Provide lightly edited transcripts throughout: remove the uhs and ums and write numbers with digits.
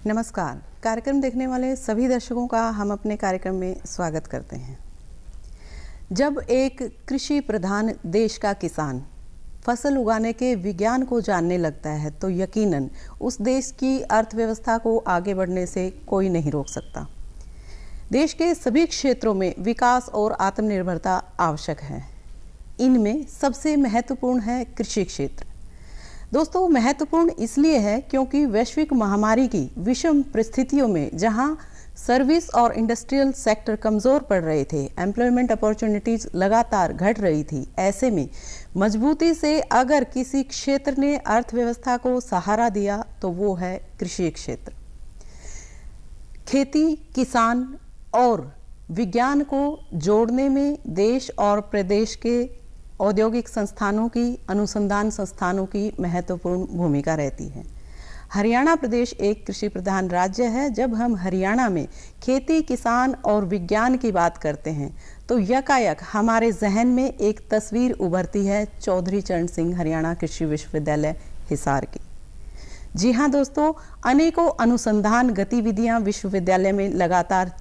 नमस्कार। कार्यक्रम देखने वाले सभी दर्शकों का हम अपने कार्यक्रम में स्वागत करते हैं। जब एक कृषि प्रधान देश का किसान फसल उगाने के विज्ञान को जानने लगता है तो यकीनन उस देश की अर्थव्यवस्था को आगे बढ़ने से कोई नहीं रोक सकता। देश के सभी क्षेत्रों में विकास और आत्मनिर्भरता आवश्यक है। इनमें सबसे महत्वपूर्ण है कृषि क्षेत्र। दोस्तों, महत्वपूर्ण इसलिए है क्योंकि वैश्विक महामारी की विषम परिस्थितियों में जहां सर्विस और इंडस्ट्रियल सेक्टर कमज़ोर पड़ रहे थे, एम्प्लॉयमेंट अपॉर्चुनिटीज़ लगातार घट रही थी, ऐसे में मजबूती से अगर किसी क्षेत्र ने अर्थव्यवस्था को सहारा दिया तो वो है कृषि क्षेत्र। खेती, किसान और विज्ञान को जोड़ने में देश और प्रदेश के औद्योगिक संस्थानों की, अनुसंधान संस्थानों की महत्वपूर्ण भूमिका रहती है। हरियाणा प्रदेश एक कृषि प्रधान राज्य है। जब हम हरियाणा में खेती, किसान और विज्ञान की बात करते हैं तो यकायक हमारे जहन में एक तस्वीर उभरती है चौधरी चरण सिंह हरियाणा कृषि विश्वविद्यालय हिसार की। जी हाँ दोस्तों, अनेकों अनुसंधान गतिविधियां विश्वविद्यालय में लगातार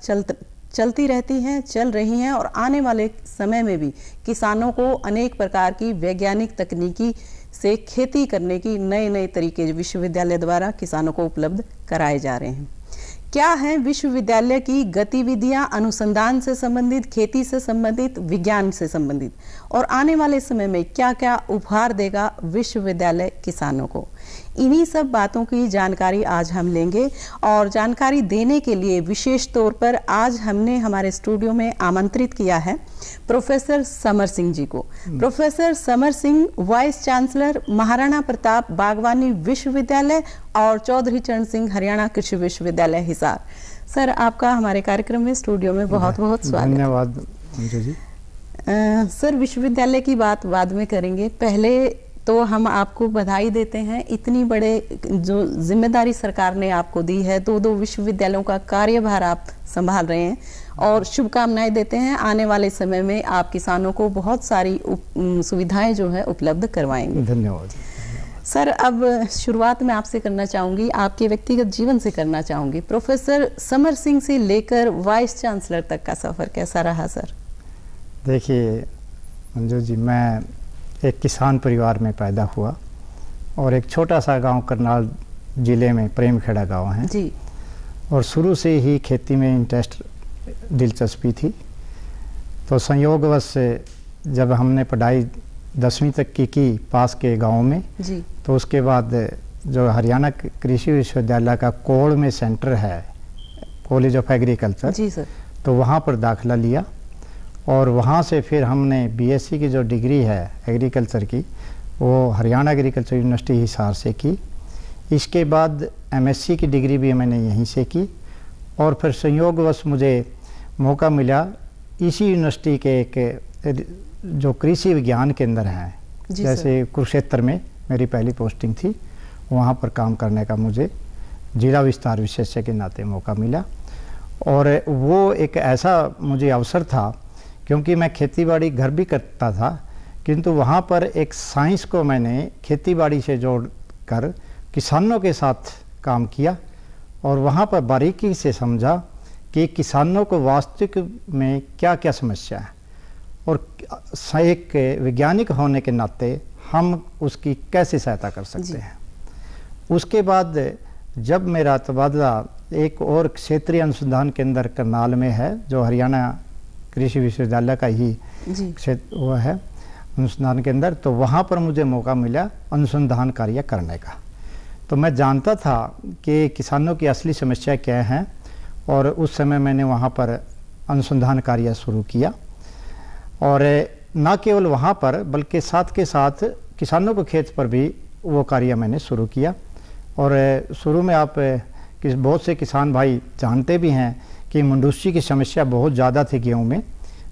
चलती रहती हैं, चल रही हैं और आने वाले समय में भी किसानों को अनेक प्रकार की वैज्ञानिक तकनीकी से खेती करने की नए तरीके विश्वविद्यालय द्वारा किसानों को उपलब्ध कराए जा रहे हैं। क्या है विश्वविद्यालय की गतिविधियां अनुसंधान से संबंधित, खेती से संबंधित, विज्ञान से संबंधित, और आने वाले समय में क्या क्या उपहार देगा विश्वविद्यालय किसानों को, इन्हीं सब बातों की जानकारी आज हम लेंगे। और जानकारी देने के लिए विशेष तौर पर आज हमने हमारे स्टूडियो में आमंत्रित किया है प्रोफेसर समर सिंह जी को। Professor Samar Singh vice chancellor Maharana Pratap बागवानी विश्वविद्यालय और चौधरी चरण सिंह हरियाणा कृषि विश्वविद्यालय हिसार। सर, आपका हमारे कार्यक्रम में स्टूडियो में बहुत बहुत स्वागत। धन्यवाद जी। सर, विश्वविद्यालय की बात बाद में करेंगे, पहले तो हम आपको बधाई देते हैं। इतनी बड़े जो जिम्मेदारी सरकार ने आपको दी है, दो विश्वविद्यालयों का कार्यभार आप संभाल रहे हैं और शुभकामनाएं देते हैं। आने वाले समय में आप किसानों को बहुत सारी सुविधाएं जो है उपलब्ध करवाएंगे। धन्यवाद सर। अब शुरुआत में आपसे करना चाहूँगी, आपके व्यक्तिगत जीवन से करना चाहूँगी। प्रोफेसर समर सिंह से लेकर वाइस चांसलर तक का सफ़र कैसा रहा सर? देखिए मंजू जी, मैं एक किसान परिवार में पैदा हुआ और एक छोटा सा गांव करनाल ज़िले में प्रेमखेड़ा गांव है जी। और शुरू से ही खेती में इंटरेस्ट, दिलचस्पी थी। तो संयोगवश से जब हमने पढ़ाई 10वीं तक की पास के गांव में जी, तो उसके बाद जो हरियाणा कृषि विश्वविद्यालय का कोड़ में सेंटर है, college of agriculture G sir, तो वहाँ पर दाखिला लिया और वहाँ से फिर हमने बीएससी की जो डिग्री है एग्रीकल्चर की, वो हरियाणा एग्रीकल्चर यूनिवर्सिटी हिसार से की। इसके बाद एमएससी की डिग्री भी मैंने यहीं से की और फिर संयोगवश मुझे मौका मिला इसी यूनिवर्सिटी के एक जो कृषि विज्ञान केंद्र हैं, जैसे कुरुक्षेत्र में मेरी पहली पोस्टिंग थी, वहाँ पर काम करने का मुझे जिला विस्तार विशेषज्ञ के नाते मौका मिला। और वो एक ऐसा मुझे अवसर था क्योंकि मैं खेतीबाड़ी घर भी करता था, किंतु वहाँ पर एक साइंस को मैंने खेतीबाड़ी से जोड़कर किसानों के साथ काम किया और वहाँ पर बारीकी से समझा कि किसानों को वास्तविक में क्या क्या समस्या है और एक वैज्ञानिक होने के नाते हम उसकी कैसे सहायता कर सकते हैं। उसके बाद जब मेरा तबादला एक और क्षेत्रीय अनुसंधान केंद्र करनाल में है, जो हरियाणा कृषि विश्वविद्यालय का ही क्षेत्र वो है अनुसंधान केंद्र, तो वहाँ पर मुझे मौका मिला अनुसंधान कार्य करने का। तो मैं जानता था कि किसानों की असली समस्या क्या है और उस समय मैंने वहाँ पर अनुसंधान कार्य शुरू किया और न केवल वहाँ पर बल्कि साथ के साथ किसानों के खेत पर भी वो कार्य मैंने शुरू किया। और शुरू में आप बहुत से किसान भाई जानते भी हैं कि मंडूसी की समस्या बहुत ज़्यादा थी गेहूं में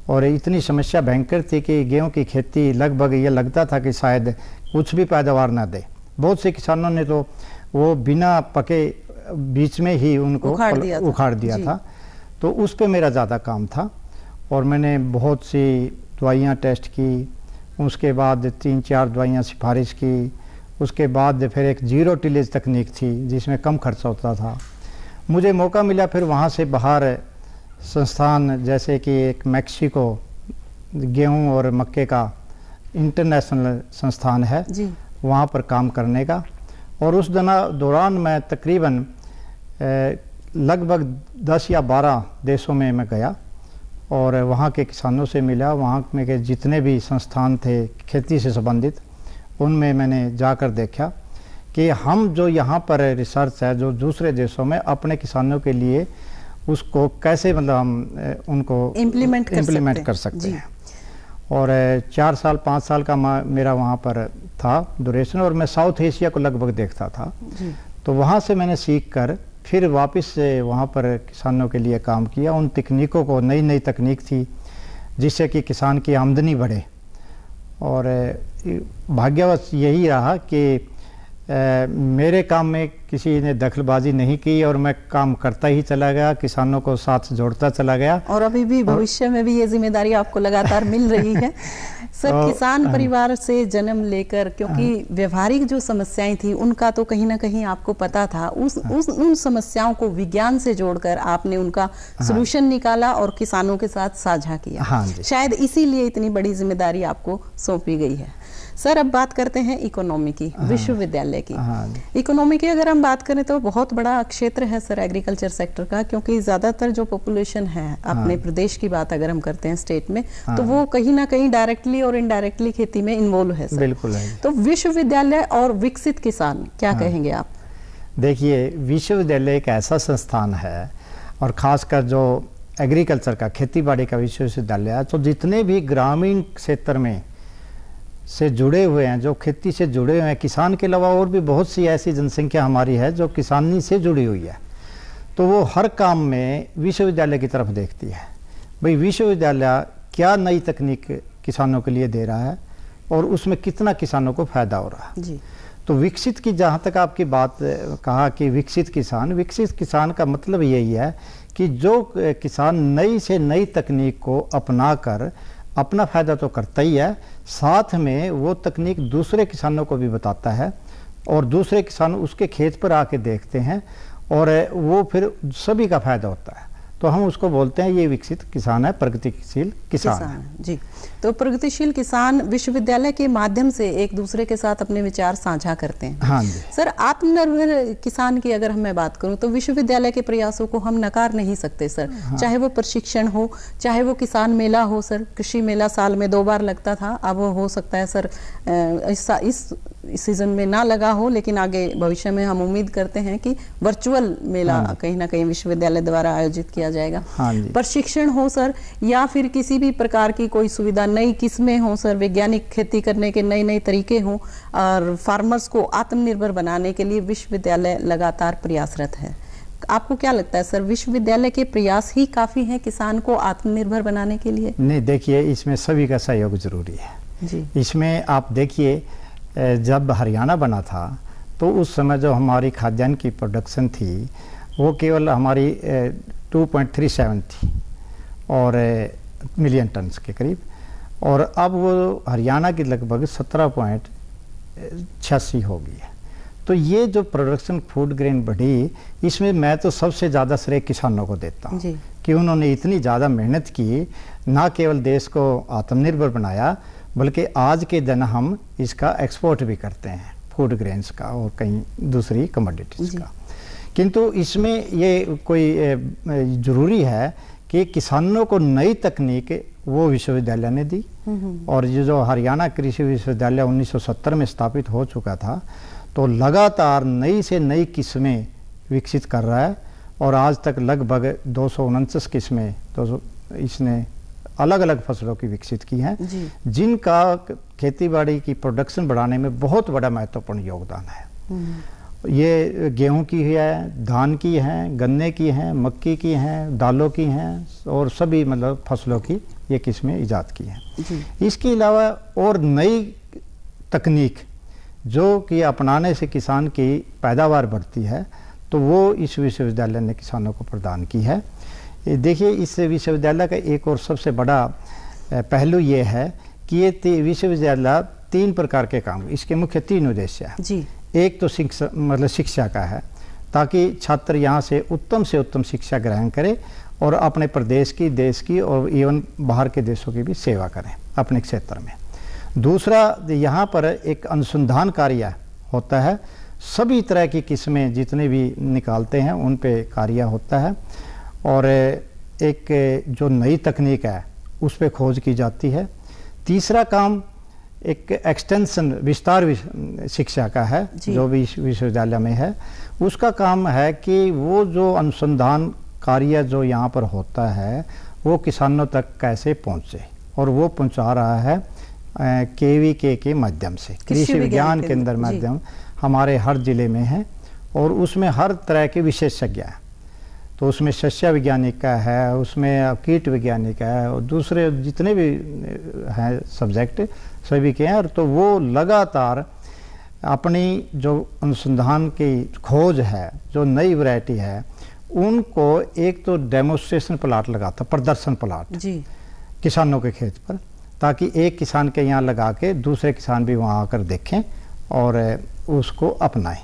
और इतनी समस्या भयंकर थी कि गेहूं की खेती लगभग ये लगता था कि शायद कुछ भी पैदावार ना दे। बहुत से किसानों ने तो वो बिना पके बीच में ही उनको उखाड़ दिया था। तो उस पे मेरा ज़्यादा काम था और मैंने बहुत सी दवाइयाँ टेस्ट की, उसके बाद 3-4 दवाइयाँ सिफारिश की, उसके बाद फिर एक जीरो टिलेज तकनीक थी जिसमें कम खर्चा होता था। मुझे मौका मिला फिर वहाँ से बाहर संस्थान, जैसे कि एक मैक्सिको गेहूं और मक्के का इंटरनेशनल संस्थान है जी। वहाँ पर काम करने का। और उस दौरान मैं तकरीबन लगभग 10 या 12 देशों में मैं गया और वहाँ के किसानों से मिला। वहाँ में के जितने भी संस्थान थे खेती से संबंधित, उनमें मैंने जाकर देखा कि हम जो यहाँ पर रिसर्च है जो दूसरे देशों में अपने किसानों के लिए उसको कैसे मतलब हम उनको इम्प्लीमेंट कर सकते हैं। और 4 साल 5 साल का मेरा वहाँ पर था ड्यूरेशन, और मैं साउथ एशिया को लगभग देखता था। तो वहाँ से मैंने सीख कर फिर वापस से वहाँ पर किसानों के लिए काम किया। उन तकनीकों को, नई नई तकनीक थी जिससे कि किसान की आमदनी बढ़े। और भाग्यवश यही रहा कि मेरे काम में किसी ने दखलबाजी नहीं की और मैं काम करता ही चला गया, किसानों को साथ जोड़ता चला गया। और अभी भी भविष्य में भी ये जिम्मेदारी आपको लगातार मिल रही है। सर, किसान परिवार से जन्म लेकर, क्योंकि व्यवहारिक जो समस्याएं थी उनका तो कहीं ना कहीं आपको पता था, उन समस्याओं को विज्ञान से जोड़कर आपने उनका सलूशन निकाला और किसानों के साथ साझा किया। शायद इसीलिए इतनी बड़ी जिम्मेदारी आपको सौंपी गई है। सर, अब बात करते हैं इकोनॉमी की, विश्वविद्यालय की। इकोनॉमी की अगर हम बात करें तो बहुत बड़ा क्षेत्र है सर एग्रीकल्चर सेक्टर का, क्योंकि ज़्यादातर जो पॉपुलेशन है अपने प्रदेश की बात अगर हम करते हैं स्टेट में, तो वो कहीं ना कहीं डायरेक्टली और इनडायरेक्टली खेती में इन्वॉल्व है सर। बिल्कुल है। तो विश्वविद्यालय और विकसित किसान, क्या कहेंगे आप? देखिए, विश्वविद्यालय एक ऐसा संस्थान है, और ख़ासकर जो एग्रीकल्चर का, खेती बाड़ी का विश्वविद्यालय है, तो जितने भी ग्रामीण क्षेत्र में से जुड़े हुए हैं, जो खेती से जुड़े हुए हैं, किसान के अलावा और भी बहुत सी ऐसी जनसंख्या हमारी है जो किसानी से जुड़ी हुई है, तो वो हर काम में विश्वविद्यालय की तरफ देखती है। भाई विश्वविद्यालय क्या नई तकनीक किसानों के लिए दे रहा है और उसमें कितना किसानों को फ़ायदा हो रहा है जी। तो विकसित की, जहाँ तक आपकी बात कहा कि विकसित किसान का मतलब यही है कि जो किसान नई से नई तकनीक को अपना कर अपना फ़ायदा तो करता ही है, साथ में वो तकनीक दूसरे किसानों को भी बताता है, और दूसरे किसान उसके खेत पर आके देखते हैं और वो फिर सभी का फ़ायदा होता है। तो हम उसको बोलते हैं ये विकसित किसान है, प्रगतिशील किसान है जी। तो प्रगतिशील किसान विश्वविद्यालय के माध्यम से एक दूसरे के साथ अपने विचार साझा करते हैं। हाँ जी। सर, आत्मनिर्भर किसान की अगर मैं बात करूं तो विश्वविद्यालय के प्रयासों को हम नकार नहीं सकते सर। हाँ। चाहे वो प्रशिक्षण हो, चाहे वो किसान मेला हो सर, कृषि मेला साल में 2 बार लगता था, अब हो सकता है सर इस सीजन में ना लगा हो, लेकिन आगे भविष्य में हम उम्मीद करते हैं कि वर्चुअल मेला कहीं ना कहीं विश्वविद्यालय द्वारा आयोजित किया जाएगा। प्रशिक्षण हो सर, या फिर किसी भी प्रकार की कोई सुविधा, नई किस्में हो सर, वैज्ञानिक खेती करने के नए नए तरीके हों, और फार्मर्स को आत्मनिर्भर बनाने के लिए विश्वविद्यालय लगातार प्रयासरत है। आपको क्या लगता है सर, विश्वविद्यालय के प्रयास ही काफी हैं किसान को आत्मनिर्भर बनाने के लिए? नहीं, देखिए, इसमें सभी का सहयोग जरूरी है जी। इसमें आप देखिए, जब हरियाणा बना था तो उस समय जो हमारी खाद्यान्न की प्रोडक्शन थी वो केवल हमारी 2.37 थी और मिलियन टन्स के करीब, और अब वो हरियाणा की लगभग 17.86 हो गई है। तो ये जो प्रोडक्शन फूड ग्रेन बढ़ी, इसमें मैं तो सबसे ज़्यादा श्रेय किसानों को देता हूँ कि उन्होंने इतनी ज़्यादा मेहनत की, ना केवल देश को आत्मनिर्भर बनाया बल्कि आज के दिन हम इसका एक्सपोर्ट भी करते हैं, फूड ग्रेन्स का और कहीं दूसरी कमोडिटीज़ का। किंतु इसमें ये कोई ज़रूरी है कि किसानों को नई तकनीक वो विश्वविद्यालय ने दी, और ये जो हरियाणा कृषि विश्वविद्यालय 1970 में स्थापित हो चुका था, तो लगातार नई से नई किस्में विकसित कर रहा है, और आज तक लगभग 249 किस्में तो इसने अलग अलग फसलों की विकसित की हैं, जिनका खेतीबाड़ी की प्रोडक्शन बढ़ाने में बहुत बड़ा महत्वपूर्ण योगदान है। ये गेहूं की है, धान की हैं, गन्ने की हैं, मक्की की हैं, दालों की हैं, और सभी मतलब फसलों की ये किस्में ईजाद की हैं। इसके अलावा और नई तकनीक जो कि अपनाने से किसान की पैदावार बढ़ती है, तो वो इस विश्वविद्यालय ने किसानों को प्रदान की है। देखिए, इस विश्वविद्यालय का एक और सबसे बड़ा पहलू ये है कि ये विश्वविद्यालय 3 प्रकार के काम, इसके मुख्य 3 उद्देश्य हैं जी। एक तो शिक्षा का है, ताकि छात्र यहाँ से उत्तम शिक्षा ग्रहण करें और अपने प्रदेश की, देश की और इवन बाहर के देशों की भी सेवा करें अपने क्षेत्र में। दूसरा, यहाँ पर एक अनुसंधान कार्य होता है, सभी तरह की किस्में जितने भी निकालते हैं उन पे कार्य होता है, और एक जो नई तकनीक है उस पे खोज की जाती है। तीसरा काम एक एक्सटेंशन विस्तार शिक्षा का है जो भी विश्वविद्यालय में है। उसका काम है कि वो जो अनुसंधान कार्य जो यहाँ पर होता है वो किसानों तक कैसे पहुँचे, और वो पहुँचा रहा है KVK के माध्यम से, कृषि विज्ञान केंद्र माध्यम हमारे हर जिले में है, और उसमें हर तरह के विशेषज्ञ हैं। तो उसमें सस्या वैज्ञानिक का है, उसमें कीट वैज्ञानिक है, और दूसरे जितने भी हैं सब्जेक्ट सभी के हैं। और तो वो लगातार अपनी जो अनुसंधान की खोज है, जो नई वैरायटी है, उनको एक तो डेमोन्स्ट्रेशन प्लाट लगाता, प्रदर्शन प्लाट जी किसानों के खेत पर, ताकि एक किसान के यहाँ लगा के दूसरे किसान भी वहाँ आकर देखें और उसको अपनाएं।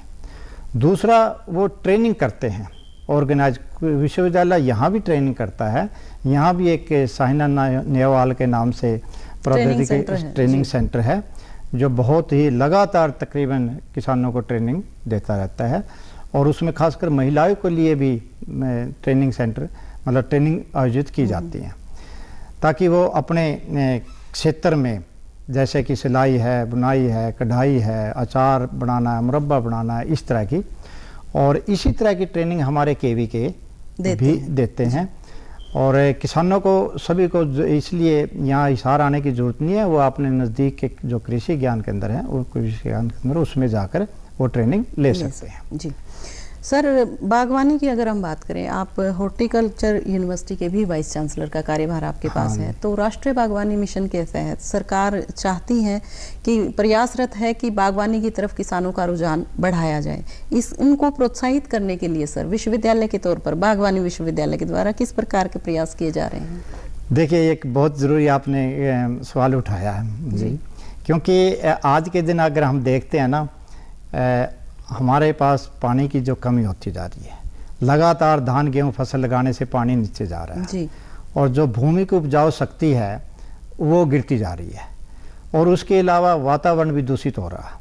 दूसरा, वो ट्रेनिंग करते हैं, ऑर्गेनाइज विश्वविद्यालय यहाँ भी ट्रेनिंग करता है। यहाँ भी एक साइना नेहवाल के नाम से प्रौद्योगिकी ट्रेनिंग सेंटर है जो बहुत ही लगातार तकरीबन किसानों को ट्रेनिंग देता रहता है, और उसमें खासकर महिलाओं के लिए भी ट्रेनिंग सेंटर मतलब ट्रेनिंग आयोजित की जाती है, ताकि वो अपने क्षेत्र में जैसे कि सिलाई है, बुनाई है, कढ़ाई है, अचार बनाना है, मुरब्बा बनाना है, इस तरह की, और इसी तरह की ट्रेनिंग हमारे KVK भी देते हैं। और किसानों को सभी को इसलिए यहाँ हिसार आने की ज़रूरत नहीं है, वो अपने नज़दीक के जो कृषि ज्ञान केंद्र हैं, वो कृषि ज्ञान केंद्र उसमें जाकर वो ट्रेनिंग ले सकते हैं। जी सर, बागवानी की अगर हम बात करें, आप हॉर्टिकल्चर यूनिवर्सिटी के भी वाइस चांसलर का कार्यभार आपके पास है, तो राष्ट्रीय बागवानी मिशन के तहत सरकार चाहती है कि प्रयासरत है कि बागवानी की तरफ किसानों का रुझान बढ़ाया जाए। इनको प्रोत्साहित करने के लिए सर विश्वविद्यालय के तौर पर बागवानी विश्वविद्यालय के द्वारा किस प्रकार के प्रयास किए जा रहे हैं? देखिए, एक बहुत ज़रूरी आपने सवाल उठाया है जी, क्योंकि आज के दिन अगर हम देखते हैं ना, हमारे पास पानी की जो कमी होती जा रही है, लगातार धान गेहूं फसल लगाने से पानी नीचे जा रहा है जी, और जो भूमि की उपजाऊ शक्ति है वो गिरती जा रही है, और उसके अलावा वातावरण भी दूषित हो रहा है,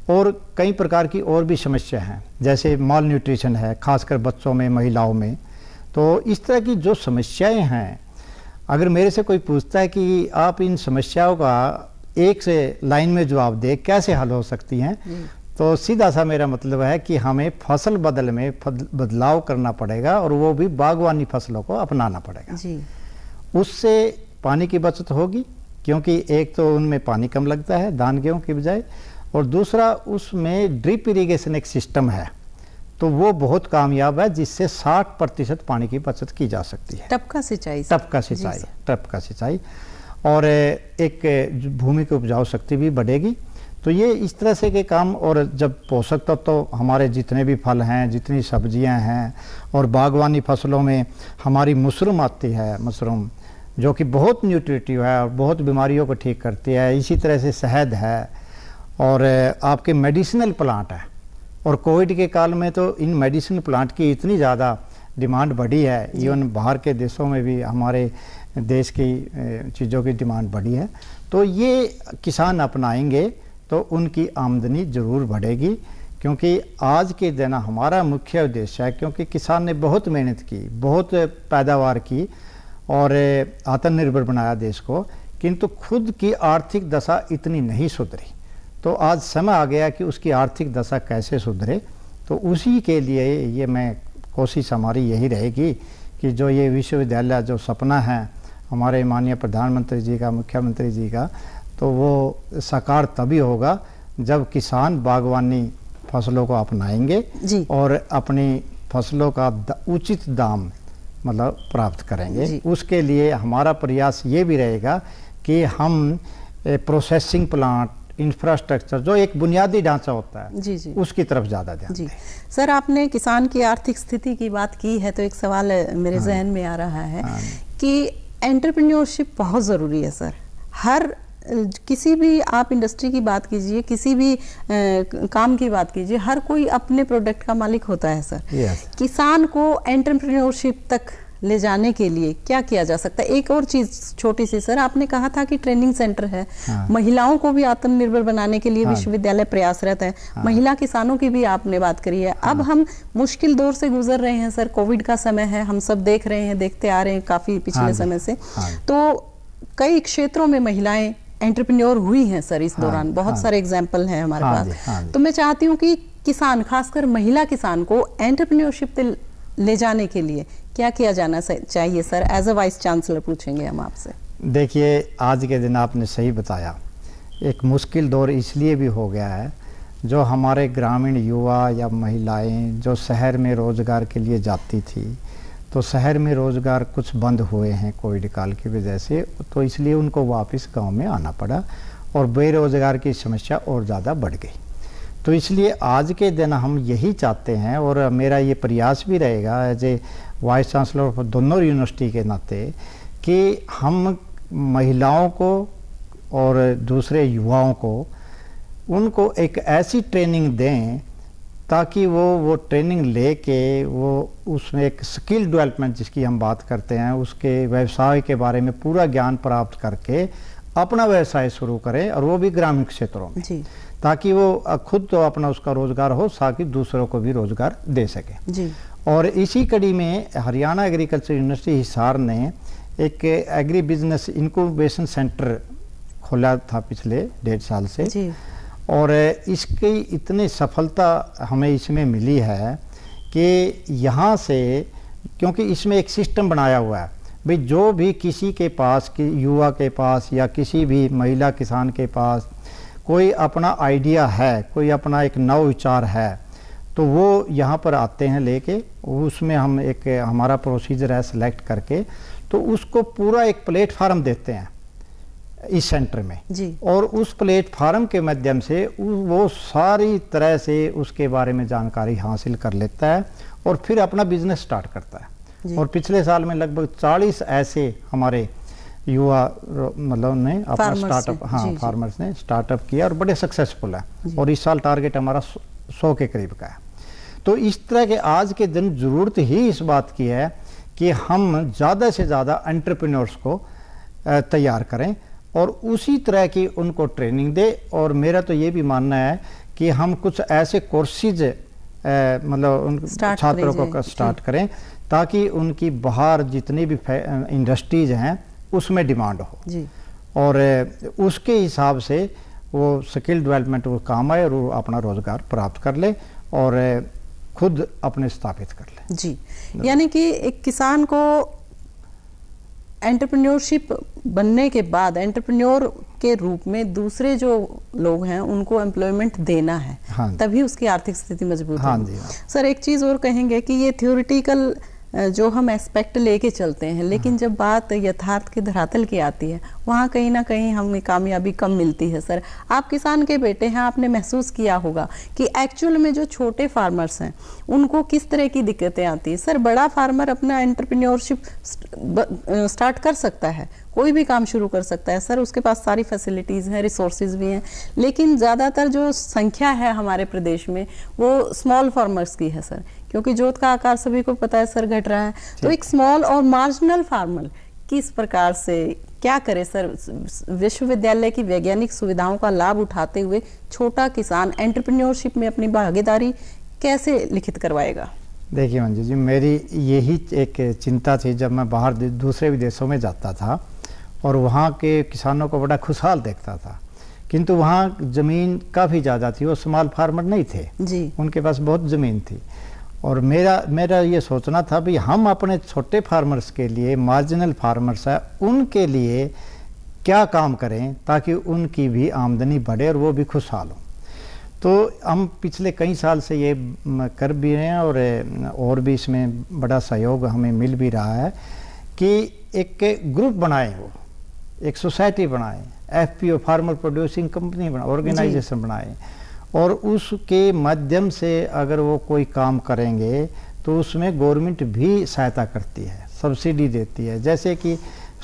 और कई प्रकार की और भी समस्या हैं, जैसे माल न्यूट्रिशन है, खासकर बच्चों में, महिलाओं में। तो इस तरह की जो समस्याएं हैं, अगर मेरे से कोई पूछता है कि आप इन समस्याओं का एक से लाइन में जवाब दें कैसे हल हो सकती हैं, तो सीधा सा मेरा मतलब है कि हमें फसल बदल में बदलाव करना पड़ेगा, और वो भी बागवानी फसलों को अपनाना पड़ेगा जी। उससे पानी की बचत होगी, क्योंकि एक तो उनमें पानी कम लगता है धान गेहूं की बजाय, और दूसरा उसमें ड्रिप इरिगेशन एक सिस्टम है, तो वो बहुत कामयाब है, जिससे 60% पानी की बचत की जा सकती है। टपका सिंचाई और एक भूमि की उपजाऊ शक्ति भी बढ़ेगी। तो ये इस तरह से के काम, और जब पोषक तत्व तो हमारे जितने भी फल हैं, जितनी सब्जियां हैं, और बागवानी फसलों में हमारी मशरूम आती है, मशरूम जो कि बहुत न्यूट्रिटिव है और बहुत बीमारियों को ठीक करती है। इसी तरह से शहद है, और आपके मेडिसिनल प्लांट है, और कोविड के काल में तो इन मेडिसिनल प्लांट की इतनी ज़्यादा डिमांड बढ़ी है, इवन बाहर के देशों में भी हमारे देश की चीज़ों की डिमांड बढ़ी है। तो ये किसान अपनाएंगे तो उनकी आमदनी ज़रूर बढ़ेगी, क्योंकि आज के दिन हमारा मुख्य उद्देश्य है, क्योंकि किसान ने बहुत मेहनत की, बहुत पैदावार की, और आत्मनिर्भर बनाया देश को, किंतु खुद की आर्थिक दशा इतनी नहीं सुधरी। तो आज समय आ गया कि उसकी आर्थिक दशा कैसे सुधरे, तो उसी के लिए ये मैं कोशिश हमारी यही रहेगी कि जो ये विश्वविद्यालय जो सपना है हमारे माननीय प्रधानमंत्री जी का, मुख्यमंत्री जी का, तो वो साकार तभी होगा जब किसान बागवानी फसलों को अपनाएंगे और अपनी फसलों का उचित दाम मतलब प्राप्त करेंगे। उसके लिए हमारा प्रयास ये भी रहेगा कि हम प्रोसेसिंग प्लांट, इंफ्रास्ट्रक्चर जो एक बुनियादी ढांचा होता है उसकी तरफ ज़्यादा ध्यान दें। सर, आपने किसान की आर्थिक स्थिति की बात की है, तो एक सवाल मेरे जहन में आ रहा है कि एंटरप्रेन्योरशिप बहुत ज़रूरी है सर। हर किसी भी आप इंडस्ट्री की बात कीजिए, किसी भी काम की बात कीजिए, हर कोई अपने प्रोडक्ट का मालिक होता है सर। किसान को एंटरप्रेन्योरशिप तक ले जाने के लिए क्या किया जा सकता है? एक और चीज छोटी सी सर, आपने कहा था कि ट्रेनिंग सेंटर है। हाँ। महिलाओं को भी आत्मनिर्भर बनाने के लिए विश्वविद्यालय प्रयासरत है। महिला किसानों की भी आपने बात करी है। अब हम मुश्किल दौर से गुजर रहे हैं सर, कोविड का समय है, हम सब देख रहे हैं, देखते आ रहे हैं काफी पिछले समय से। तो कई क्षेत्रों में महिलाएं एंटरप्रेन्योर हुई हैं सर इस दौरान। बहुत सारे एग्जाम्पल हैं हमारे पास। तो मैं चाहती हूँ कि किसान, खासकर महिला किसान को एंटरप्रेन्योरशिप ले जाने के लिए क्या किया जाना चाहिए sir? As a vice chancellor पूछेंगे हम आपसे। देखिए, आज के दिन आपने सही बताया, एक मुश्किल दौर इसलिए भी हो गया है, जो हमारे ग्रामीण युवा या महिलाएं जो शहर में रोज़गार के लिए जाती थी, तो शहर में रोज़गार कुछ बंद हुए हैं कोविड काल की वजह से, तो इसलिए उनको वापस गांव में आना पड़ा और बेरोज़गार की समस्या और ज़्यादा बढ़ गई। तो इसलिए आज के दिन हम यही चाहते हैं, और मेरा ये प्रयास भी रहेगा एज ए वाइस चांसलर दोनों यूनिवर्सिटी के नाते, कि हम महिलाओं को और दूसरे युवाओं को उनको एक ऐसी ट्रेनिंग दें ताकि वो ट्रेनिंग लेके वो उसमें एक स्किल डेवलपमेंट जिसकी हम बात करते हैं, उसके व्यवसाय के बारे में पूरा ज्ञान प्राप्त करके अपना व्यवसाय शुरू करें, और वो भी ग्रामीण क्षेत्रों में जी। ताकि वो खुद तो अपना उसका रोजगार हो, साथ ही दूसरों को भी रोजगार दे सके जी। और इसी कड़ी में हरियाणा एग्रीकल्चर यूनिवर्सिटी हिसार ने एक एग्री बिजनेस इंक्यूबेशन सेंटर खोला था पिछले 1.5 साल से जी। और इसकी इतनी सफलता हमें इसमें मिली है कि यहाँ से, क्योंकि इसमें एक सिस्टम बनाया हुआ है भाई, जो भी किसी के पास, कि युवा के पास या किसी भी महिला किसान के पास कोई अपना आइडिया है, कोई अपना एक नव विचार है, तो वो यहाँ पर आते हैं लेके, उसमें हम एक हमारा प्रोसीजर है सेलेक्ट करके, तो उसको पूरा एक प्लेटफार्म देते हैं इस सेंटर में जी। और उस प्लेटफार्म के माध्यम से वो सारी तरह से उसके बारे में जानकारी हासिल कर लेता है और फिर अपना बिजनेस स्टार्ट करता है। और पिछले साल में लगभग 40 ऐसे हमारे युवा मतलब ने अपना स्टार्टअप, हाँ फार्मर्स ने स्टार्टअप किया और बड़े सक्सेसफुल है, और इस साल टारगेट हमारा 100 के करीब का है। तो इस तरह के आज के दिन जरूरत ही इस बात की है कि हम ज़्यादा से ज़्यादा एंटरप्रेन्योर्स को तैयार करें और उसी तरह की उनको ट्रेनिंग दे। और मेरा तो ये भी मानना है कि हम कुछ ऐसे कोर्सेज मतलब उन छात्रों को स्टार्ट करें ताकि उनकी बाहर जितनी भी इंडस्ट्रीज हैं उसमें डिमांड हो जी। और उसके हिसाब से वो स्किल डेवलपमेंट वो काम आए और वो अपना रोजगार प्राप्त कर ले और खुद अपने स्थापित कर ले जी। यानी कि एक किसान को एंटरप्रेन्योरशिप बनने के बाद एंटरप्रेन्योर के रूप में दूसरे जो लोग हैं उनको एम्प्लॉयमेंट देना है, हाँ, तभी उसकी आर्थिक स्थिति मजबूत होगी। हाँ। सर एक चीज़ और कहेंगे कि ये थ्योरेटिकल जो हम एस्पेक्ट लेके चलते हैं, लेकिन जब बात यथार्थ के धरातल की आती है वहाँ कहीं ना कहीं हमें कामयाबी कम मिलती है। सर आप किसान के बेटे हैं, आपने महसूस किया होगा कि एक्चुअल में जो छोटे फार्मर्स हैं उनको किस तरह की दिक्कतें आती है। सर बड़ा फार्मर अपना एंटरप्रेन्योरशिप स्टार्ट कर सकता है, कोई भी काम शुरू कर सकता है सर, उसके पास सारी फैसिलिटीज़ हैं, रिसोर्सेज भी हैं, लेकिन ज़्यादातर जो संख्या है हमारे प्रदेश में वो स्मॉल फार्मर्स की है सर, क्योंकि जोत का आकार सभी को पता है सर घट रहा है। तो एक स्मॉल और मार्जिनल फार्मर किस प्रकार से क्या करे सर, विश्वविद्यालय की वैज्ञानिक सुविधाओं का लाभ उठाते हुए छोटा किसान एंटरप्रेन्योरशिप में अपनी भागीदारी कैसे लिखित करवाएगा? देखिए मंजू जी, मेरी यही एक चिंता थी जब मैं बाहर दूसरे विदेशों में जाता था और वहाँ के किसानों को बड़ा खुशहाल देखता था, किंतु वहाँ ज़मीन काफ़ी ज़्यादा थी, वो स्मॉल फार्मर नहीं थे जी, उनके पास बहुत ज़मीन थी। और मेरा ये सोचना था भी हम अपने छोटे फार्मर्स के लिए, मार्जिनल फार्मर्स है, उनके लिए क्या काम करें ताकि उनकी भी आमदनी बढ़े और वो भी खुशहाल हो। तो हम पिछले कई साल से ये कर भी रहे हैं और भी इसमें बड़ा सहयोग हमें मिल भी रहा है कि एक ग्रुप बनाएं, वो एक सोसाइटी बनाएं, FPO फार्मर प्रोड्यूसिंग कंपनी बनाए, ऑर्गेनाइजेशन बनाएं, और उसके माध्यम से अगर वो कोई काम करेंगे तो उसमें गवर्नमेंट भी सहायता करती है, सब्सिडी देती है। जैसे कि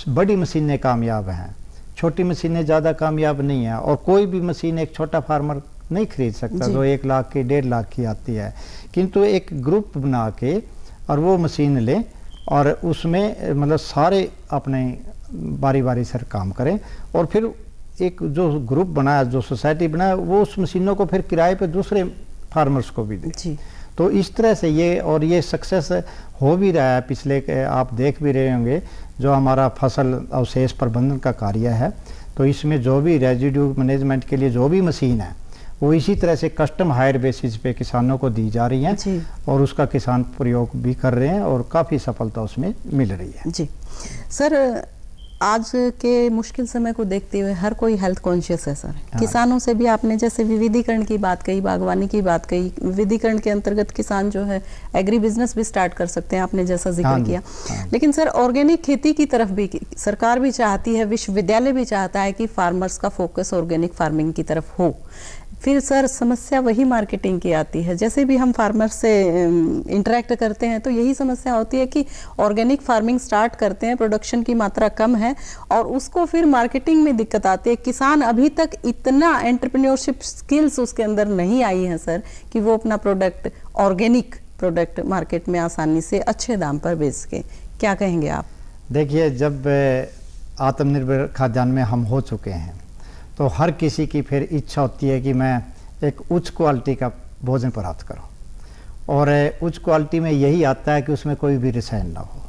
बड़ी मशीनें कामयाब हैं, छोटी मशीनें ज़्यादा कामयाब नहीं है, और कोई भी मशीन एक छोटा फार्मर नहीं खरीद सकता जो 1 लाख की 1.5 लाख की आती है। किंतु एक ग्रुप बना के और वो मशीन लें और उसमें मतलब सारे अपने बारी बारी से काम करें, और फिर एक जो ग्रुप बनाया, जो सोसाइटी बनाया, वो उस मशीनों को फिर किराए पे दूसरे फार्मर्स को भी दे। तो इस तरह से ये सक्सेस हो भी रहा है। पिछले आप देख भी रहे होंगे जो हमारा फसल अवशेष प्रबंधन का कार्य है, तो इसमें जो भी रेजिड्यू मैनेजमेंट के लिए जो भी मशीन है वो इसी तरह से कस्टम हायर बेसिस पे किसानों को दी जा रही हैं, और उसका किसान प्रयोग भी कर रहे हैं और काफ़ी सफलता उसमें मिल रही है। जी सर, आज के मुश्किल समय को देखते हुए हर कोई हेल्थ कॉन्शियस है सर। किसानों से भी आपने जैसे विविधीकरण की बात कही, बागवानी की बात कही, विविधीकरण के अंतर्गत किसान जो है एग्री बिजनेस भी स्टार्ट कर सकते हैं, आपने जैसा जिक्र किया। लेकिन सर ऑर्गेनिक खेती की तरफ भी सरकार भी चाहती है, विश्वविद्यालय भी चाहता है कि फार्मर्स का फोकस ऑर्गेनिक फार्मिंग की तरफ हो। फिर सर समस्या वही मार्केटिंग की आती है। जैसे भी हम फार्मर से इंटरेक्ट करते हैं तो यही समस्या होती है कि ऑर्गेनिक फार्मिंग स्टार्ट करते हैं, प्रोडक्शन की मात्रा कम है और उसको फिर मार्केटिंग में दिक्कत आती है। किसान अभी तक इतना एंटरप्रेन्योरशिप स्किल्स उसके अंदर नहीं आई है सर कि वो अपना प्रोडक्ट, ऑर्गेनिक प्रोडक्ट मार्केट में आसानी से अच्छे दाम पर बेच सके। क्या कहेंगे आप? देखिए, जब आत्मनिर्भर खाद्यान्न में हम हो चुके हैं तो हर किसी की फिर इच्छा होती है कि मैं एक उच्च क्वालिटी का भोजन प्राप्त करूं, और उच्च क्वालिटी में यही आता है कि उसमें कोई भी रसायन ना हो।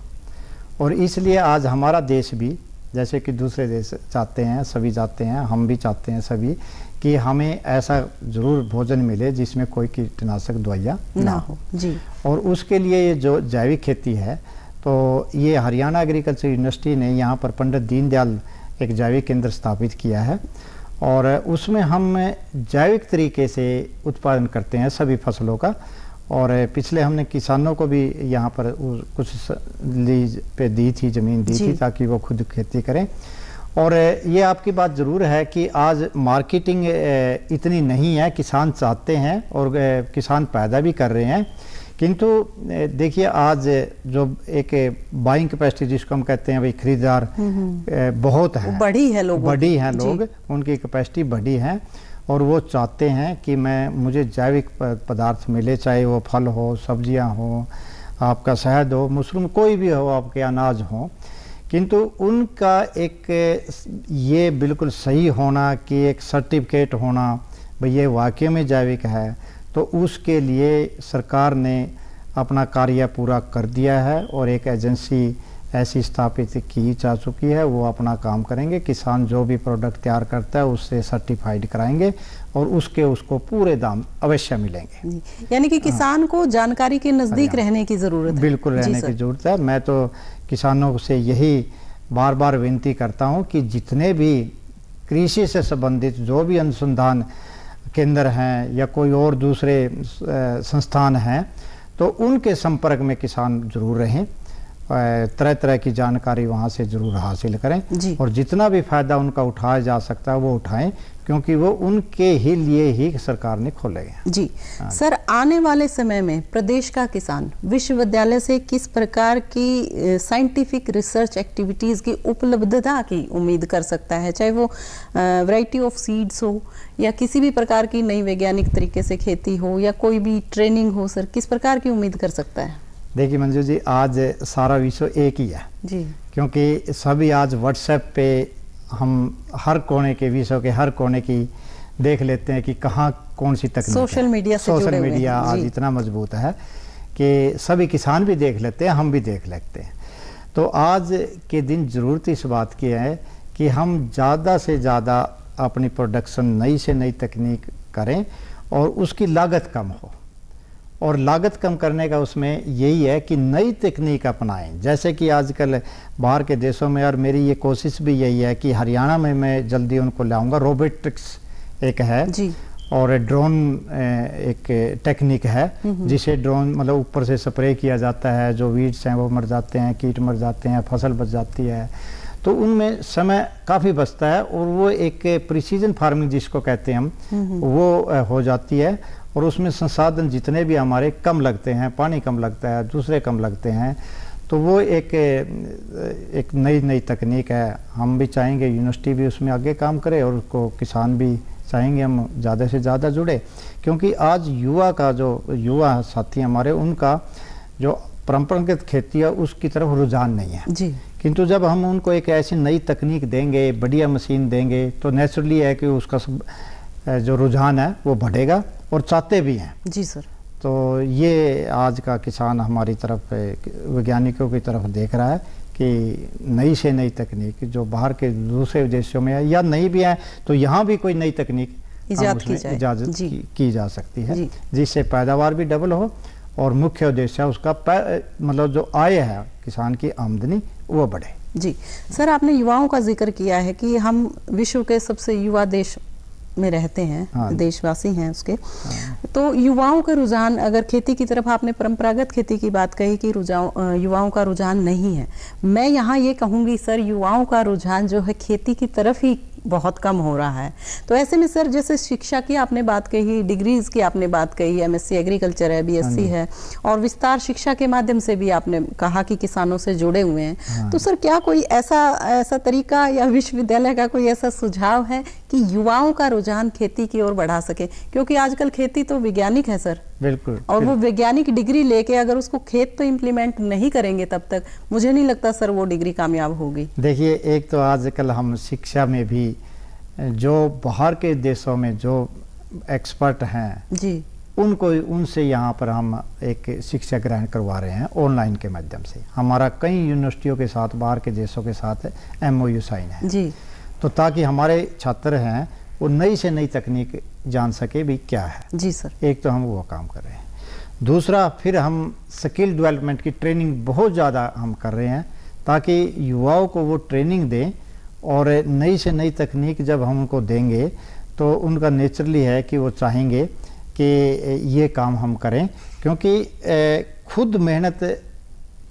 और इसलिए आज हमारा देश भी, जैसे कि दूसरे देश चाहते हैं, सभी चाहते हैं, हम भी चाहते हैं सभी, कि हमें ऐसा ज़रूर भोजन मिले जिसमें कोई कीटनाशक दवाइयाँ ना हो जी। और उसके लिए ये जो जैविक खेती है, तो ये हरियाणा एग्रीकल्चर यूनिवर्सिटी ने यहाँ पर पंडित दीनदयाल एक जैविक केंद्र स्थापित किया है, और उसमें हम जैविक तरीके से उत्पादन करते हैं सभी फसलों का। और पिछले हमने किसानों को भी यहाँ पर कुछ लीज पे दी थी, ज़मीन दी थी, ताकि वो खुद खेती करें। और ये आपकी बात ज़रूर है कि आज मार्केटिंग इतनी नहीं है, किसान चाहते हैं और किसान पैदा भी कर रहे हैं, किंतु देखिए आज जो एक बाइंग कैपेसिटी जिसको हम कहते हैं भाई, खरीदार बहुत है, बड़ी है लोग उनकी कैपेसिटी बड़ी है, और वो चाहते हैं कि मुझे जैविक पदार्थ मिले, चाहे वो फल हो, सब्जियां हो, आपका शहद हो, मशरूम, कोई भी हो, आपके अनाज हो। किंतु उनका एक ये बिल्कुल सही होना कि एक सर्टिफिकेट होना भाई ये वाकई में जैविक है, तो उसके लिए सरकार ने अपना कार्य पूरा कर दिया है और एक एजेंसी ऐसी स्थापित की जा चुकी है, वो अपना काम करेंगे। किसान जो भी प्रोडक्ट तैयार करता है उससे सर्टिफाइड कराएंगे और उसको पूरे दाम अवश्य मिलेंगे। यानी कि किसान को जानकारी के नज़दीक रहने की ज़रूरत है। बिल्कुल रहने की ज़रूरत है। मैं तो किसानों से यही बार बार विनती करता हूँ कि जितने भी कृषि से संबंधित जो भी अनुसंधान केंद्र हैं या कोई और दूसरे संस्थान हैं, तो उनके संपर्क में किसान जरूर रहें, तरह तरह की जानकारी वहाँ से जरूर हासिल करें, और जितना भी फ़ायदा उनका उठाया जा सकता है वो उठाएं, क्योंकि वो उनके ही लिए ही सरकार ने खोले हैं। जी सर, आने वाले समय में प्रदेश का किसान विश्वविद्यालय से किस प्रकार की साइंटिफिक रिसर्च एक्टिविटीज़ की उपलब्धता की उम्मीद कर सकता है, चाहे वो वैरायटी ऑफ सीड्स हो या किसी भी प्रकार की नई वैज्ञानिक तरीके से खेती हो या कोई भी ट्रेनिंग हो, सर किस प्रकार की उम्मीद कर सकता है? देखिए मंजू जी, आज सारा विश्व एक ही है जी, क्योंकि सभी आज व्हाट्सएप पे हम हर कोने के, विश्व के हर कोने की देख लेते हैं कि कहाँ कौन सी तकनीक, सोशल मीडिया आज इतना मजबूत है कि सभी किसान भी देख लेते हैं, हम भी देख लेते हैं। तो आज के दिन ज़रूरत इस बात की है कि हम ज़्यादा से ज़्यादा अपनी प्रोडक्शन नई से नई तकनीक करें और उसकी लागत कम हो। और लागत कम करने का उसमें यही है कि नई तकनीक अपनाएं, जैसे कि आजकल बाहर के देशों में, और मेरी ये कोशिश भी यही है कि हरियाणा में मैं जल्दी उनको लाऊंगा। रोबोटिक्स एक है जी, और ड्रोन एक टेक्निक है जिसे ड्रोन मतलब ऊपर से स्प्रे किया जाता है, जो वीड्स हैं वो मर जाते हैं, कीट मर जाते हैं, फसल बच जाती है, तो उनमें समय काफ़ी बचता है और वो एक प्रिसीजन फार्मिंग जिसको कहते हैं हम, वो हो जाती है। और उसमें संसाधन जितने भी हमारे कम लगते हैं, पानी कम लगता है, दूसरे कम लगते हैं, तो वो एक नई तकनीक है। हम भी चाहेंगे यूनिवर्सिटी भी उसमें आगे काम करे और उसको किसान भी चाहेंगे हम ज़्यादा से ज़्यादा जुड़े, क्योंकि आज युवा साथी हमारे, उनका जो परंपरागत खेती है उसकी तरफ रुझान नहीं है जी। किंतु जब हम उनको एक ऐसी नई तकनीक देंगे, बढ़िया मशीन देंगे, तो नेचुरली है कि उसका जो रुझान है वो बढ़ेगा और चाहते भी हैं। जी सर। तो ये आज का किसान हमारी तरफ, वैज्ञानिकों की तरफ देख रहा है कि नई से नई तकनीक जो बाहर के दूसरे देशों में है या नहीं भी है, तो यहाँ भी कोई नई तकनीक इजाज़त की जा सकती है, जिससे पैदावार भी डबल हो और मुख्य उद्देश्य उसका मतलब जो आय है किसान की आमदनी वो बढ़े। जी सर, आपने युवाओं का जिक्र किया है कि हम विश्व के सबसे युवा देश में रहते हैं। हाँ। देशवासी हैं उसके। हाँ। तो युवाओं का रुझान, अगर खेती की तरफ आपने परंपरागत खेती की बात कही कि युवाओं का रुझान नहीं है, मैं यहाँ ये कहूँगी सर, युवाओं का रुझान जो है खेती की तरफ ही बहुत कम हो रहा है। तो ऐसे में सर, जैसे शिक्षा की आपने बात कही, डिग्रीज की आपने बात कही, एमएससी एग्रीकल्चर है, बीएससी है, और विस्तार शिक्षा के माध्यम से भी आपने कहा कि किसानों से जुड़े हुए हैं। हाँ। तो सर, क्या कोई ऐसा तरीका या विश्वविद्यालय का कोई ऐसा सुझाव है कि युवाओं का रुझान खेती की ओर बढ़ा सके? क्योंकि आजकल खेती तो वैज्ञानिक है सर। बिल्कुल। और वो वैज्ञानिक डिग्री लेके अगर उसको खेत तो इम्प्लीमेंट नहीं करेंगे तब तक मुझे नहीं लगता सर वो डिग्री कामयाब होगी। देखिए, एक तो आजकल हम शिक्षा में भी जो बाहर के देशों में जो एक्सपर्ट हैं जी, उनसे यहाँ पर हम एक शिक्षा ग्रहण करवा रहे हैं ऑनलाइन के माध्यम से। हमारा कई यूनिवर्सिटियों के साथ, बाहर के देशों के साथ MOU साइन है जी। तो ताकि हमारे छात्र हैं वो नई से नई तकनीक जान सके भी क्या है। जी सर। एक तो हम वो काम कर रहे हैं। दूसरा, फिर हम स्किल डेवलपमेंट की ट्रेनिंग बहुत ज़्यादा हम कर रहे हैं ताकि युवाओं को वो ट्रेनिंग दें, और नई से नई तकनीक जब हम उनको देंगे तो उनका नेचुरली है कि वो चाहेंगे कि ये काम हम करें, क्योंकि खुद मेहनत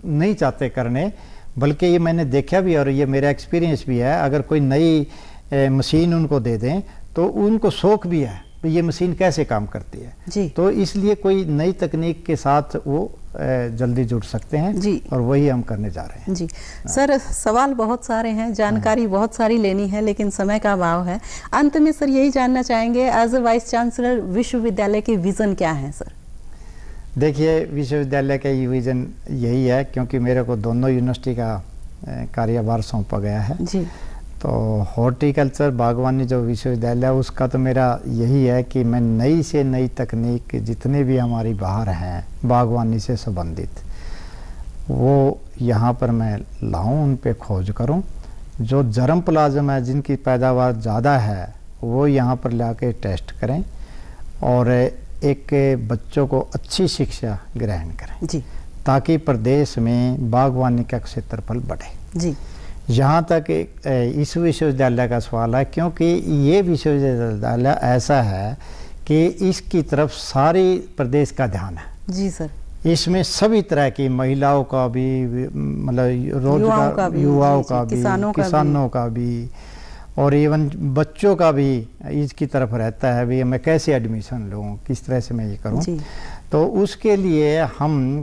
नहीं चाहते करने, बल्कि ये मैंने देखा भी और ये मेरा एक्सपीरियंस भी है, अगर कोई नई मशीन उनको दे दें तो उनको शौक भी है कि ये मशीन कैसे काम करती है जी। तो इसलिए कोई नई तकनीक के साथ वो जल्दी जुड़ सकते हैं जी, और वही हम करने जा रहे हैं जी। सर, सवाल बहुत सारे हैं, जानकारी बहुत सारी लेनी है, लेकिन समय का अभाव है। अंत में सर यही जानना चाहेंगे, एज ए वाइस चांसलर विश्वविद्यालय के विजन क्या है सर? देखिए, विश्वविद्यालय का विजन यही है, क्योंकि मेरे को दोनों यूनिवर्सिटी का कार्यभार सौंपा गया है जी। तो हॉर्टिकल्चर बागवानी जो विश्वविद्यालय है उसका तो मेरा यही है कि मैं नई से नई तकनीक जितने भी हमारी बाहर हैं बागवानी से संबंधित, वो यहाँ पर मैं लाऊं, उन पे खोज करूं। जो जर्म प्लाज्म है जिनकी पैदावार ज़्यादा है वो यहाँ पर लाके टेस्ट करें और एक बच्चों को अच्छी शिक्षा ग्रहण करें जी, ताकि प्रदेश में बागवानी का क्षेत्रफल बढ़े जी। जहाँ तक इस विश्वविद्यालय का सवाल है, क्योंकि ये विश्वविद्यालय ऐसा है कि इसकी तरफ सारी प्रदेश का ध्यान है जी सर। इसमें सभी तरह की महिलाओं का भी, मतलब रोजगार, युवाओं का भी, किसानों का भी, और इवन बच्चों का भी इसकी तरफ रहता है भी मैं कैसे एडमिशन लूँ, किस तरह से मैं ये करूँ। तो उसके लिए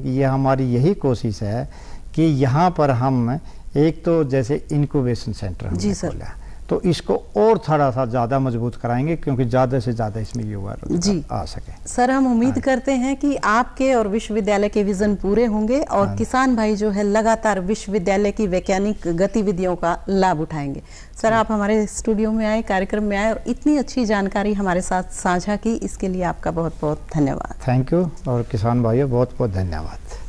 ये हमारी यही कोशिश है कि यहाँ पर हम एक तो जैसे इंक्यूबेशन सेंटर हमने खोला, तो इसको और थोड़ा सा ज़्यादा मजबूत कराएंगे, क्योंकि ज़्यादा से ज़्यादा इसमें युवा आ सके। सर, हम उम्मीद करते हैं कि आपके और विश्वविद्यालय के विजन पूरे होंगे और किसान भाई जो है लगातार विश्वविद्यालय की वैज्ञानिक गतिविधियों का लाभ उठाएंगे। सर, आप हमारे स्टूडियो में आए, कार्यक्रम में आए और इतनी अच्छी जानकारी हमारे साथ साझा की, इसके लिए आपका बहुत बहुत धन्यवाद। थैंक यू, और किसान भाइयों बहुत बहुत धन्यवाद।